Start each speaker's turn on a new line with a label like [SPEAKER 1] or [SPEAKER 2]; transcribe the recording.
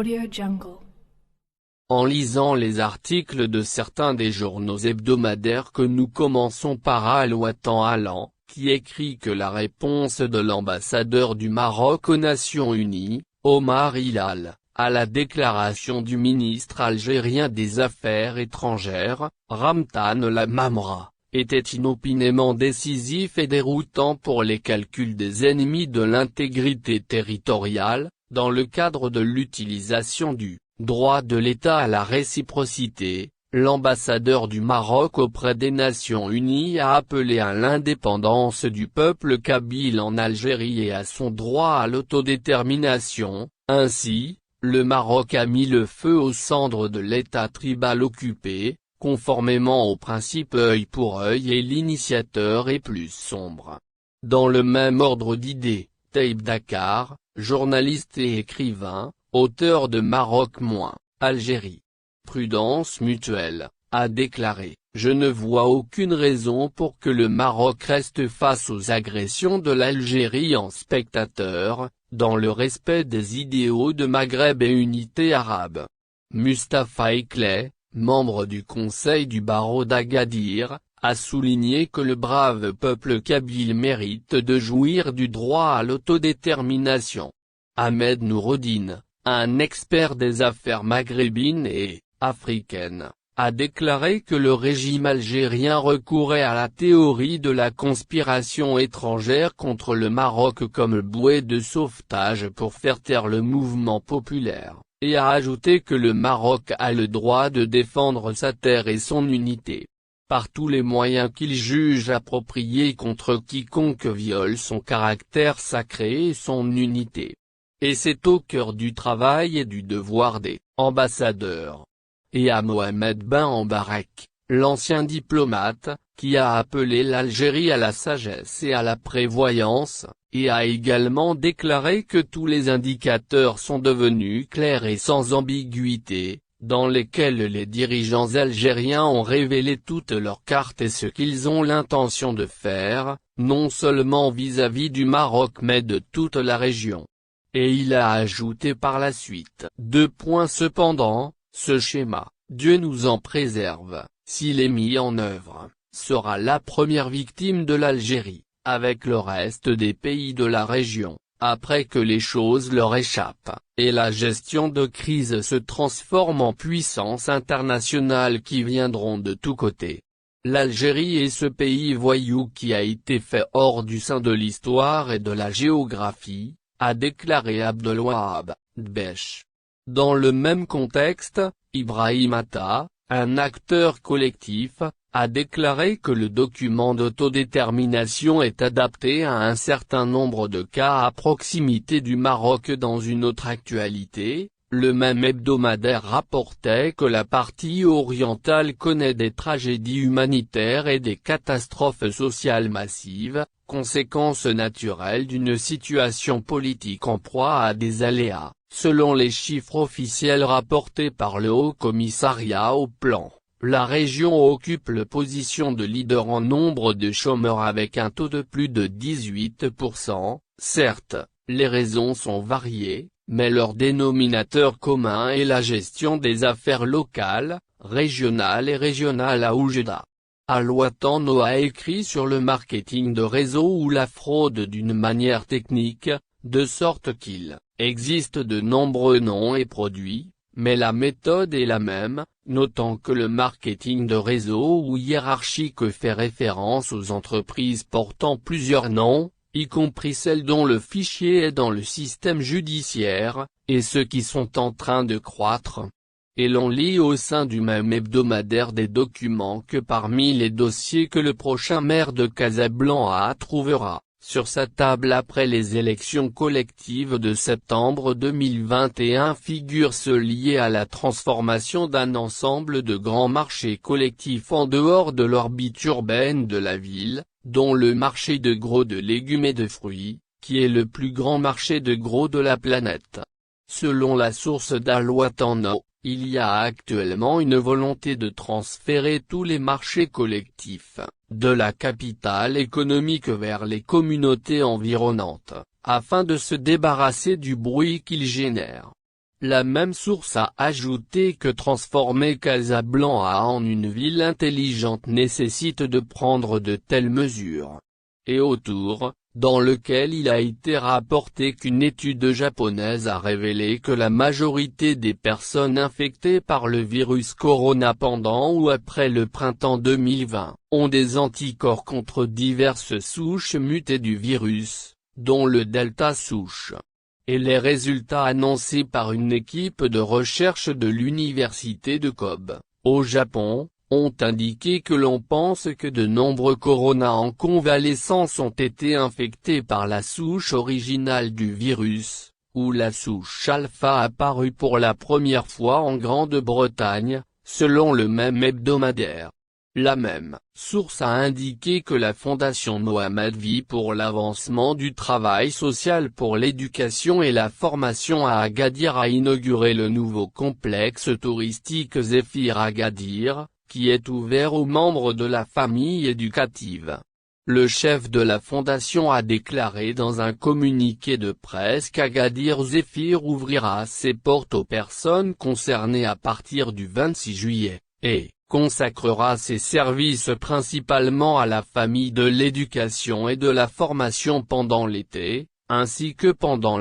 [SPEAKER 1] AudioJungle.
[SPEAKER 2] En lisant les articles de certains des journaux hebdomadaires que nous commençons par Al-Watan Alan, qui écrit que la réponse de l'ambassadeur du Maroc aux Nations Unies, Omar Hilal, à la déclaration du ministre algérien des Affaires étrangères, Ramtan Lamamra, était inopinément décisif et déroutant pour les calculs des ennemis de l'intégrité territoriale, dans le cadre de l'utilisation du droit de l'État à la réciprocité. L'ambassadeur du Maroc auprès des Nations Unies a appelé à l'indépendance du peuple kabyle en Algérie et à son droit à l'autodétermination. Ainsi, le Maroc a mis le feu aux cendres de l'État tribal occupé, conformément au principe œil pour œil, et l'initiateur est plus sombre. Dans le même ordre d'idées, Taïb Dakar, journaliste et écrivain, auteur de Maroc-Algérie. Prudence mutuelle, a déclaré « Je ne vois aucune raison pour que le Maroc reste face aux agressions de l'Algérie en spectateur, dans le respect des idéaux de Maghreb et unité arabe. » Mustapha Ekleh, membre du conseil du barreau d'Agadir, a souligné que le brave peuple kabyle mérite de jouir du droit à l'autodétermination. Ahmed Noureddine, un expert des affaires maghrébines et africaines, a déclaré que le régime algérien recourait à la théorie de la conspiration étrangère contre le Maroc comme bouée de sauvetage pour faire taire le mouvement populaire, et a ajouté que le Maroc a le droit de défendre sa terre et son unité par tous les moyens qu'il juge appropriés contre quiconque viole son caractère sacré et son unité. Et c'est au cœur du travail et du devoir des ambassadeurs. Et à Mohamed Ben Mbarak, l'ancien diplomate, qui a appelé l'Algérie à la sagesse et à la prévoyance, et a également déclaré que tous les indicateurs sont devenus clairs et sans ambiguïté, dans lesquels les dirigeants algériens ont révélé toutes leurs cartes et ce qu'ils ont l'intention de faire, non seulement vis-à-vis du Maroc mais de toute la région. Et il a ajouté par la suite. Cependant, ce schéma, Dieu nous en préserve, s'il est mis en œuvre, sera la première victime de l'Algérie, avec le reste des pays de la région, après que les choses leur échappent, et la gestion de crise se transforme en puissance internationale qui viendront de tous côtés. L'Algérie est ce pays voyou qui a été fait hors du sein de l'histoire et de la géographie, a déclaré Abdelwahab Dbeche. Dans le même contexte, Ibrahim Atta, un acteur collectif, a déclaré que le document d'autodétermination est adapté à un certain nombre de cas à proximité du Maroc. Dans une autre actualité, le même hebdomadaire rapportait que la partie orientale connaît des tragédies humanitaires et des catastrophes sociales massives, conséquences naturelles d'une situation politique en proie à des aléas, selon les chiffres officiels rapportés par le Haut Commissariat au Plan. La région occupe la position de leader en nombre de chômeurs avec un taux de plus de 18%, certes, les raisons sont variées, mais leur dénominateur commun est la gestion des affaires locales, régionales et régionales à Oujda. Al-Watan a écrit sur le marketing de réseau ou la fraude d'une manière technique, de sorte qu'il existe de nombreux noms et produits, mais la méthode est la même, notant que le marketing de réseau ou hiérarchique fait référence aux entreprises portant plusieurs noms, y compris celles dont le fichier est dans le système judiciaire, et ceux qui sont en train de croître. Et l'on lit au sein du même hebdomadaire des documents que parmi les dossiers que le prochain maire de Casablanca trouvera sur sa table après les élections collectives de septembre 2021 figurent ceux liés à la transformation d'un ensemble de grands marchés collectifs en dehors de l'orbite urbaine de la ville, dont le marché de gros de légumes et de fruits, qui est le plus grand marché de gros de la planète. Selon la source d'Al-Watan, il y a actuellement une volonté de transférer tous les marchés collectifs de la capitale économique vers les communautés environnantes, afin de se débarrasser du bruit qu'ils génèrent. La même source a ajouté que transformer Casablanca en une ville intelligente nécessite de prendre de telles mesures. Et autour, dans lequel il a été rapporté qu'une étude japonaise a révélé que la majorité des personnes infectées par le virus corona pendant ou après le printemps 2020, ont des anticorps contre diverses souches mutées du virus, dont le Delta souche. Et les résultats annoncés par une équipe de recherche de l'université de Kobe, au Japon, ont indiqué que l'on pense que de nombreux corona en convalescence ont été infectés par la souche originale du virus, ou la souche alpha apparue pour la première fois en Grande-Bretagne, selon le même hebdomadaire. La même source a indiqué que la Fondation Mohamed V pour l'avancement du travail social pour l'éducation et la formation à Agadir a inauguré le nouveau complexe touristique Zéphyr Agadir, qui est ouvert aux membres de la famille éducative. Le chef de la fondation a déclaré dans un communiqué de presse qu'Agadir Zéphyr ouvrira ses portes aux personnes concernées à partir du 26 juillet, et consacrera ses services principalement à la famille de l'éducation et de la formation pendant l'été, ainsi que pendant